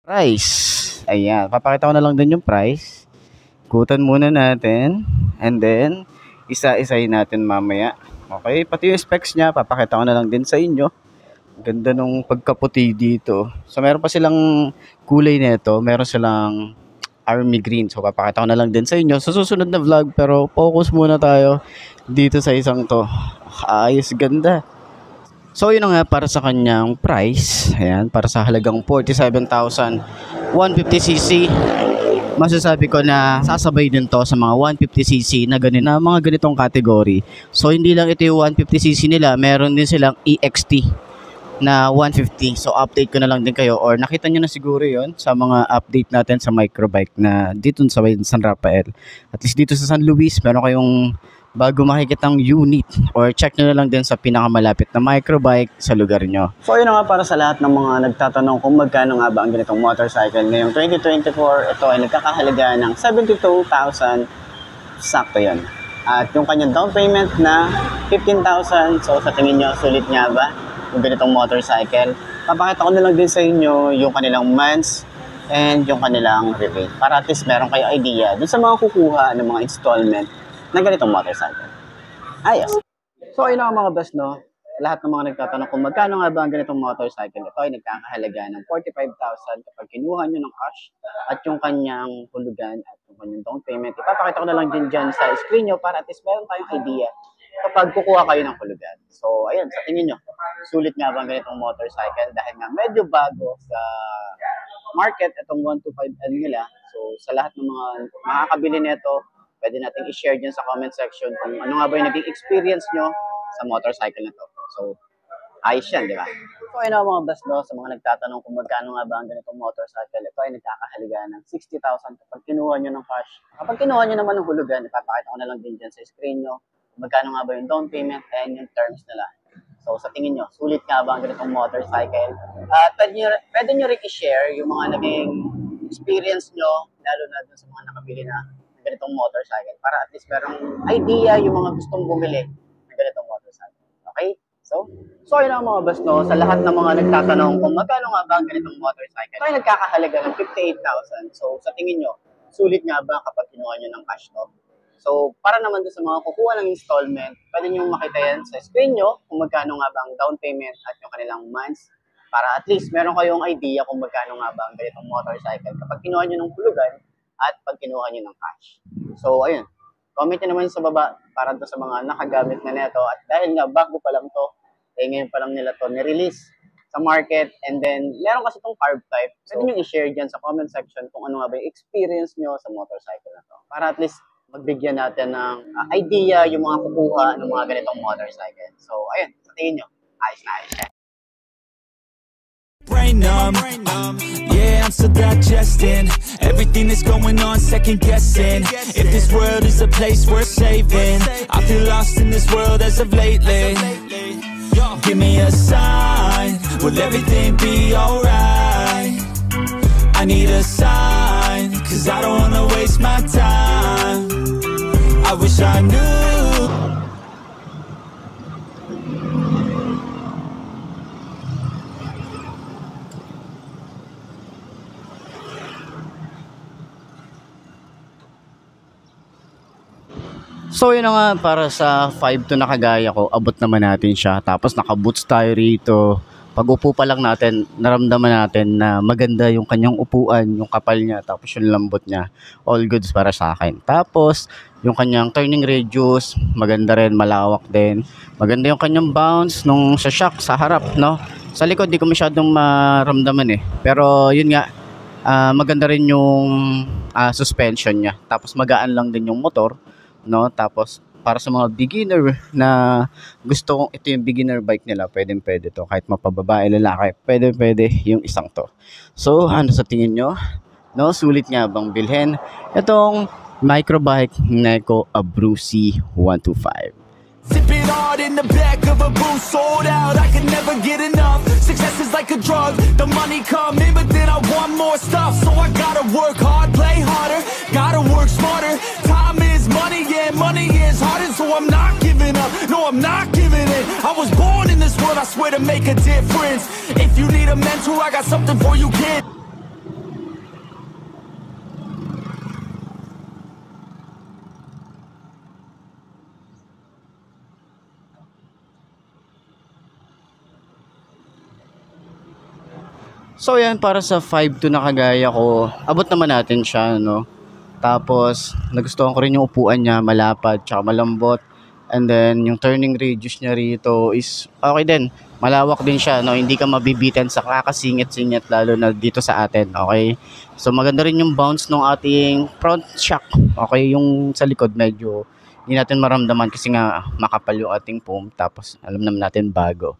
Price. Ayan, papakita ko na lang din yung price. Ikutan muna natin and then isa-isahin natin mamaya. Okay, pati yung specs niya papakita ko na lang din sa inyo. Ganda nung pagkaputi dito. So meron pa silang kulay nito, meron silang army green. So papakita ko na lang din sa inyo sa susunod na vlog, pero focus muna tayo dito sa isang to. Ayos, ganda. So yun na nga para sa kanyang price. Ayan, para sa halagang 47,150cc. Masasabi ko na sasabay din to sa mga 150cc na mga ganitong category. So hindi lang ito yung 150cc nila, meron din silang EXT na 150. So update ko na lang din kayo, or nakita nyo na siguro yon sa mga update natin sa microbike na dito sa San Rafael. At least dito sa San Luis, meron kayong bago makikitang unit, or check nyo na lang din sa pinakamalapit na microbike sa lugar nyo. So yun nga para sa lahat ng mga nagtatanong kung magkano nga ba ang ganitong motorcycle ngayong 2024, ito ay nagkakahalaga ng 72,000, sakto yan. At yung kanyang down payment na 15,000, so sa tingin nyo sulit nga ba yung ganitong motorcycle? Papakita ko na lang din sa inyo yung kanilang months and yung kanilang rebate, para at least meron kayo idea dun sa mga kukuha ng mga installment na ganitong motorcycle. Ayos. So ayun ang mga best, no? Lahat ng mga nagtatanong kung magkano nga ba ang ganitong motorcycle, ito ay nagkakahalaga ng 45,000 kapag kinuha nyo ng cash, at yung kanyang hulugan at yung kanyang down payment, ipapakita ko na lang din dyan sa screen nyo para at least meron tayong idea kapag kukuha kayo ng hulugan. So ayun, sa tingin nyo, sulit nga ba ang ganitong motorcycle? Dahil nga medyo bago sa market itong 125L nila. So sa lahat ng mga makakabili nito, pwede natin i-share dyan sa comment section kung ano nga ba yung naging experience nyo sa motorcycle na to. So, ayos yan, di ba? So, ayun ang mga best, no? Sa mga nagtatanong kung magkano nga ba ang ganitong motorcycle, ito ay nagkakahalaga ng 60,000 kapag kinuha nyo ng cash. Kapag kinuha nyo naman ng hulugan, ipapakita ko na lang din dyan sa screen nyo kung magkano nga ba yung down payment and yung terms nila. So, sa tingin nyo, sulit nga ba ang ganitong motorcycle? Pwede nyo rin i-share yung mga naging experience nyo, lalo na dun sa mga nakabili na ganitong motorcycle, para at least merong idea yung mga gustong bumili ng ganitong motorcycle. Okay? So yun ang mga best, no? Sa lahat ng mga nagtatanong kung magkano nga ba ang ganitong motorcycle, ito ay nagkakahalaga ng 58,000. So sa tingin nyo, sulit nga ba kapag kinuha nyo ng cash, no? So para naman doon sa mga kukuha ng installment, pwede nyo makita yan sa screen nyo kung magkano nga ba ang down payment at yung kanilang months, para at least meron kayong idea kung magkano nga ba ang ganitong motorcycle kapag kinuha nyo ng hulugan at pag kinuha nyo ng cash. So, ayun. Comment nyo naman sa baba para doon sa mga nakagamit na neto. At dahil nga bago pa lang to, ngayon pa lang nila to ni-release sa market. And then, meron kasi itong carb type. Pwede nyo i-share dyan sa comment section kung ano nga ba yung experience nyo sa motorcycle na to. Para at least magbigyan natin ng idea yung mga kukuha ng mga ganitong motorcycle. So, ayun. Sa tingin nyo, ayos na ayos yan. Brain numb, yeah, I'm still digesting everything that's going on, second guessing if this world is a place worth saving. I feel lost in this world as of lately. Give me a sign, will everything be alright? I need a sign, cause I don't wanna waste my time. I wish I knew. So yun na nga, para sa 5 to na kagaya ko, abot naman natin siya. Tapos naka-boots tayo rito. Pag upo pa lang natin, naramdaman natin na maganda yung kanyang upuan, yung kapal niya, tapos yung lambot niya. All goods para sa akin. Tapos yung kanyang turning radius, maganda rin, malawak din. Maganda yung kanyang bounce nung sa shock sa harap, no? Sa likod di ko masyadong maramdaman eh. Pero yun nga, maganda rin yung suspension niya. Tapos magaan lang din yung motor, no? Tapos para sa mga beginner na gusto kong ito yung beginner bike nila, pwede to. Kahit mapababae, lalaki, pwede yung isang to. So ano sa tingin nyo? No, sulit nga bang bilhin itong microbike Neko Abruzzi 125? Sipping hard in the back of a booth, sold out, I can never get enough. Success is like a drug, the money come in, but then I want more stuff. So I gotta work hard, play harder, gotta work smarter. Time is money, yeah, money is harder. So I'm not giving up, no, I'm not giving in. I was born in this world, I swear, to make a difference. If you need a mentor, I got something for you, kid. So yan, para sa 5'2" na kagaya ko, abot naman natin siya, no? Tapos, nagustuhan ko rin yung upuan niya, malapad, tsaka malambot. And then, yung turning radius niya rito is okay din. Malawak din siya, no? Hindi ka mabibitan sa kakasingit-singit, lalo na dito sa atin, okay? So, maganda rin yung bounce ng ating front shock, okay? Yung sa likod, medyo hindi natin maramdaman kasi nga makapal yung ating foam. Tapos, alam naman natin bago.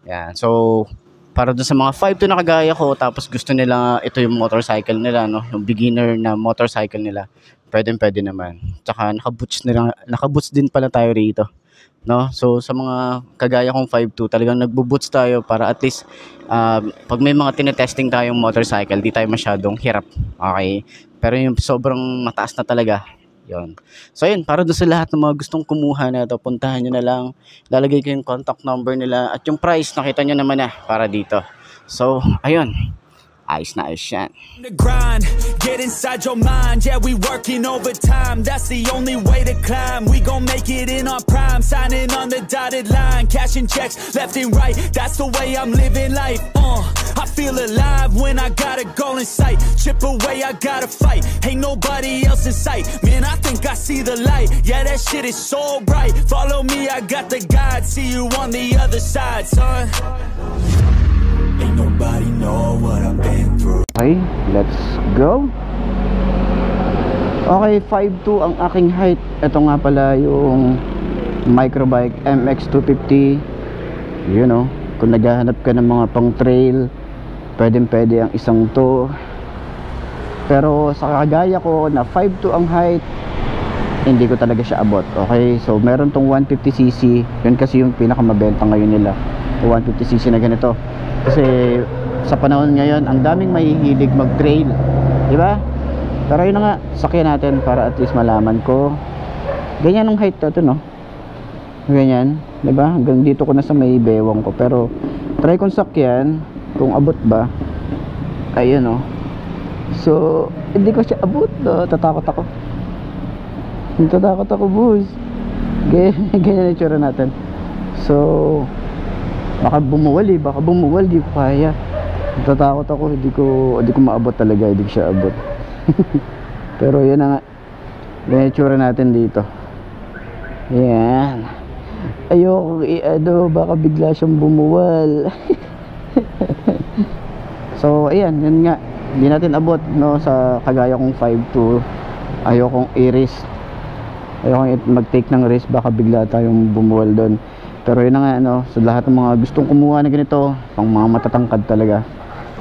Yan. So, para doon sa mga 5'2" na kagaya ko, tapos gusto nila ito yung motorcycle nila, no? Yung beginner na motorcycle nila. Pwede naman. Tsaka naka-boots din pala tayo rito, no? So sa mga kagaya kong 5'2", talagang nagbo-boots tayo para at least pag may mga tinetesting tayong motorcycle, di tayo masyadong hirap. Okay? Pero yung sobrang mataas na talaga, yon. So yun, para doon sa lahat ng mga gustong kumuha na ito, puntahan nyo na lang. Lalagay ko yung contact number nila at yung price, nakita nyo naman na para dito. So, ayun. Ayos na ayos yan. The grind, get inside your mind. Yeah, we working overtime. That's the only way to climb. We gon' make it in our prime. Signing on the dotted line. Cashing checks left and right. That's the way I'm living life. I feel alive when I got a goal in sight. Chip away, I gotta fight. Ain't nobody else in sight. Man, I think I see the light. Yeah, that shit is so bright. Follow me, I got the guide. See you on the other side, son. Ain't nobody know what I've been through. Okay, let's go. Okay, 5'2" ang aking height. Ito nga pala yung microbike MX250. You know, kung naghahanap ka ng mga pang trail, pwede ang isang to. Pero sa kagaya ko na 5'2" ang height, hindi ko talaga siya abot. Okay, so meron tong 150cc. Yun kasi yung pinakamabenta ngayon nila, 150cc na ganito. Kasi sa panahon ngayon, ang daming mahihilig mag-trail, di ba? Pero yun na nga, sakyan natin para at least malaman ko. Ganyan ang height to, no? Ganyan, di ba? Hanggang dito ko na sa may bewang ko. Pero try kong sakyan kung abot ba. Ayun, no? So, hindi ko siya abot, no? Tatakot ako. Tatakot ako, boss. Ganyan yung tsura natin. So, baka bumuwal, di ko kaya. Natatakot ako, hindi ko maabot talaga, hindi ko siya abot. Pero yun na nga, ganyan tsura natin dito. Yan, ayoko baka bigla siyang bumuwal. So ayan, yun nga, hindi natin abot, no, sa kagaya kong 5'2". Ayokong i-risk, ayokong mag-take ng risk, baka bigla tayong bumuwal doon. Pero yun na nga, no, sa lahat ng mga gustong kumuha na ganito, pang mga matatangkad talaga,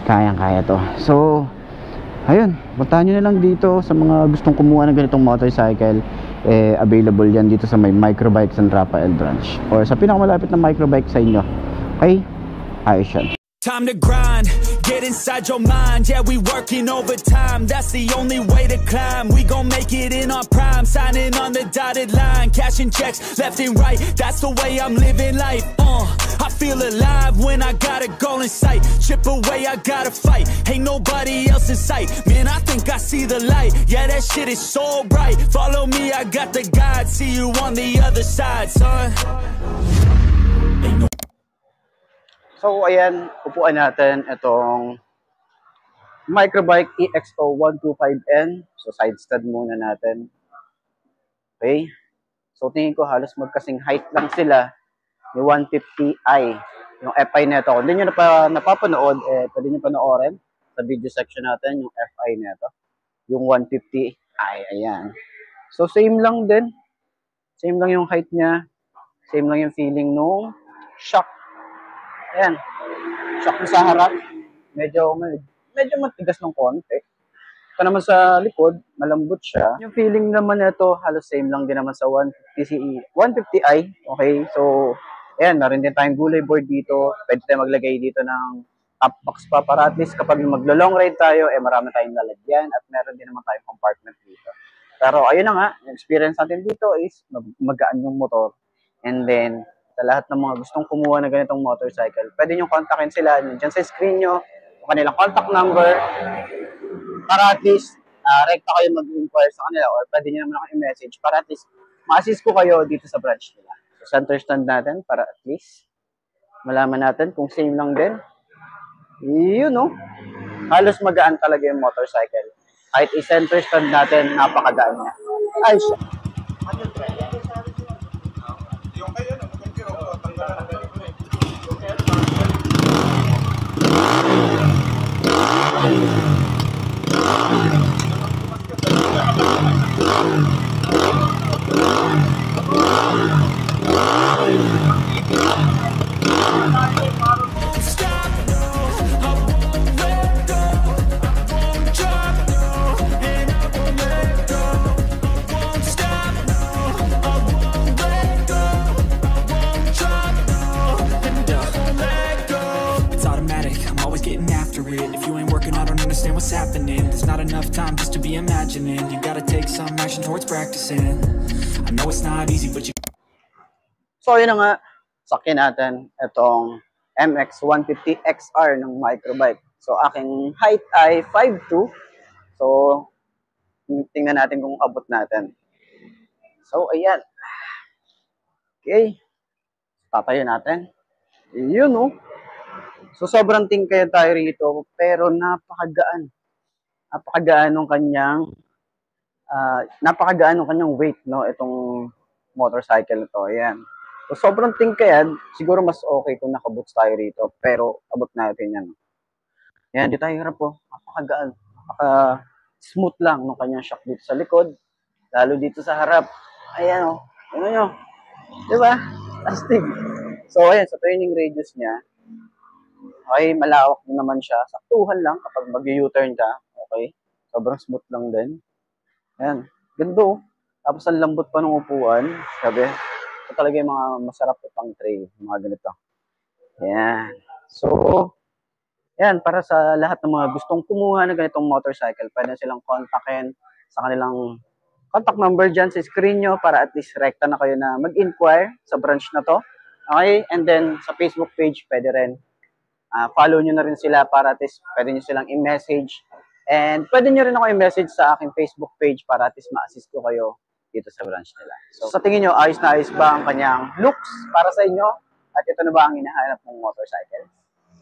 kayang-kaya to. So, ayun, puntahan nyo na lang dito sa mga gustong kumuha ng ganitong motorcycle. Available yan dito sa may Microbike San Rafael branch, or sa pinakamalapit na microbike sa inyo. Okay? Ayos yan. Time to grind, get inside your mind. Yeah, we working overtime. That's the only way to climb. We gon' make it in our prime. Signing on the dotted line. Cashing checks left and right. That's the way I'm living life. I feel alive when I got a goal in sight. Chip away, I gotta fight. Ain't nobody else in sight. Man, I think I see the light. Yeah, that shit is so bright. Follow me, I got the guide. See you on the other side, son. So ayan, upuan natin itong Microbike EXO 125N. So side stud muna natin. Okay. So tingin ko halos magkasing height lang sila ni 150i. Yung FI nito. Kung hindi nyo napapanood, pwede nyo panoorin sa video section natin yung FI nito. Yung 150i. Ayan. So same lang din. Same lang yung height niya. Same lang yung feeling nung shock. Ayan. Shock sa harap. Medyo matigas ng konti. Ito naman sa likod, malambot siya. Yung feeling naman nito, halos same lang din naman sa 150i. Okay, so, ayan, meron din tayong gulay board dito. Pwede tayo maglagay dito ng top box pa para at least kapag maglo-long ride tayo, marami tayong lalagyan at meron din naman tayong compartment dito. Pero ayun na nga, yung experience natin dito is magaan yung motor. And then, sa lahat ng mga gustong kumuha ng ganitong motorcycle, pwede nyo kontakin sila dyan sa screen nyo, yung kanilang contact number, para at least rekta kayo mag-inquire sa kanila, or pwede nyo naman ako i-message para at least ma-assist ko kayo dito sa branch nila. So, center stand natin para at least malaman natin kung same lang din Yun, no? Halos magaan talaga yung motorcycle. Kahit i-center stand natin, napakagaan niya. Ay, siya. It's automatic, I'm always getting after it. If you ain't working, I don't understand what's happening. There's not enough time just to be imagining. You gotta take some action towards practicing. I know it's not easy, but you So, yun na nga. Sakyan natin itong MX-150 XR ng microbike. So, aking height ay 5'2". So, tingnan natin kung abot natin. So, ayan. Okay. Tatayo natin. Yun, no? So, sobrang tingkaya tayo rito, pero napakagaan. Napakagaan ng kanyang weight, no? Itong motorcycle na to. Ayan. So, sobrang tingkayad. Siguro mas okay kung nakaboots tayo rito, pero abot natin yan. Ayan, di tayo hirap po. Napakagaan. Smooth lang ng kanyang shock dito sa likod. Lalo dito sa harap. Ayan, o. Ano nyo? Diba? Astig. So, ayan, sa turning radius niya, okay, malawak din naman siya. Saktuhan lang kapag mag-U-turn ka. Okay. Sobrang smooth lang din. Ayan. Gando. Tapos ang lambot pa ng upuan. Sabi, ito talaga yung mga masarap pang trail. Mga ganito. Ayan. So, ayan, para sa lahat ng mga gustong kumuha ng ganitong motorcycle, pwede silang kontakin sa kanilang contact number dyan sa screen nyo para at least rekta na kayo na mag-inquire sa branch na to. Okay? And then, sa Facebook page, pwede rin. Follow nyo na rin sila para at least pwede nyo silang i-message. And pwede nyo rin ako i-message sa aking Facebook page para at least ma-assist ko kayo dito sa branch nila. So, sa tingin nyo, ayos na ayos ba ang kanyang looks para sa inyo? At ito na ba ang hinahanap ng motorcycle?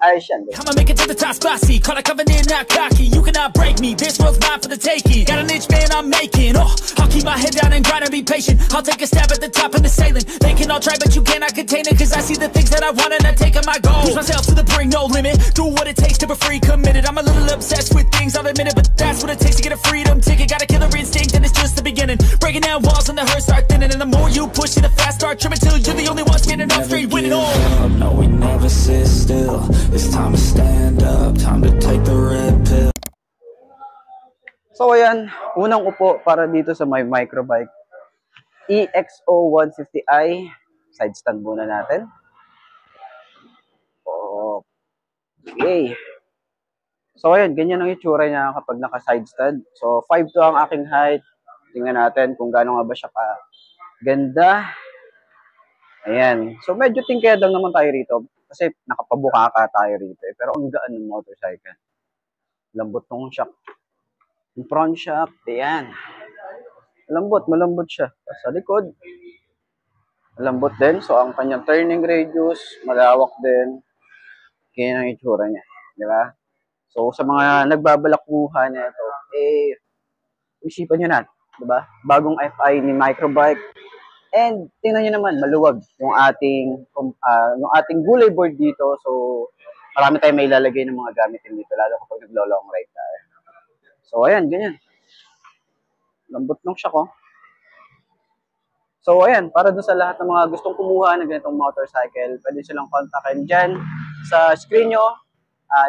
Ayos yan. I'ma make it to the top spicy. Call a covenant, not cocky. You cannot break me. This world's mine for the taking. Got an itch, man, I'm making. Oh, I'll keep my head down and grind and be patient. I'll take a stab at the top and the sailing. They can all try, but you cannot contain it. Cause I see the things that I want and I take on my goal. Push myself to the brink, no limit. Do what it takes to be free, committed. I'm a little obsessed with things, I'll admit it. But that's what it takes to get a freedom ticket. Got a killer instinct and it's just the beginning. Breaking down walls and the hurt start thinning. And the more you push it, the fast start trimming. Till you're the only one standing up straight, winning all. No, we never sit still. It's time to stand up, time to take the red pill. So ayan, unang upo para dito sa my microbike EXO 150i. Side stand muna natin. Okay. So ayan, ganyan ang itsura niya kapag naka-side stand. So 5'2" ang aking height. Tingnan natin kung gaano nga ba siya ganda. Ayan. So medyo tingkayad lang naman tayo rito. Kasi nakapabuka ka tayo rito eh. Pero ang gaan ng motorcycle. Lambot ng shock. Yung front shock, ayan. Malambot siya. Sa likod, malambot din. So ang kanyang turning radius, malawak din. Kaya ang itsura niya. Di ba? So sa mga nagbabalakbuhan na ito, isipan nyo na. Di ba? Bagong FI ni Microbike. And tingnan nyo naman, maluwag yung ating gulay board dito. So, marami tayong may ilalagay ng mga gamitin dito, lalo kapag naglo-long ride tayo. So, ayan, ganyan. Lambot nung siya ko. So, ayan, para dun sa lahat ng mga gustong kumuha ng ganitong motorcycle, pwede silang kontakin dyan. Sa screen nyo,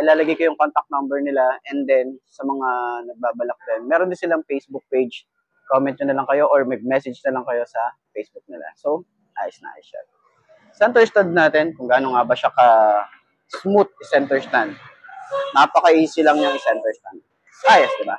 ilalagay ko yung contact number nila. And then, sa mga nagbabalak din, meron din silang Facebook page. Comment nyo na lang kayo or mag-message na lang kayo sa Facebook nila. So, ayos na ayos siya. Center stand natin, kung gaano nga ba siya ka-smooth center stand. Napaka-easy lang yung center stand. Ayos, diba?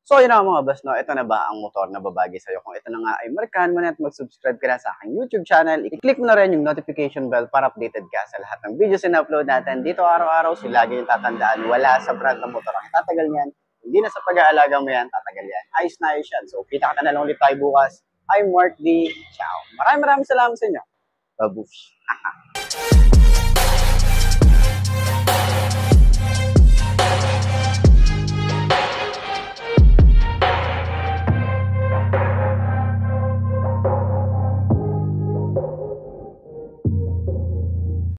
So, yun na mga boss, no? Ito na ba ang motor na babagi sa'yo? Kung ito na nga ay markahan mo na at mag-subscribe ka na sa aking YouTube channel, i-click mo na rin yung notification bell para updated ka sa lahat ng videos na upload natin dito araw-araw. So, lagi yung tatandaan, wala sa brand ng motor ang tatagal niyan. Hindi na sa pag-aalaga mo yan, tatagal yan. Ayos na ayos yan. So, kita ka na lang ulit tayo bukas. I'm Mark D. Ciao. Maraming salamat sa inyo. Babush.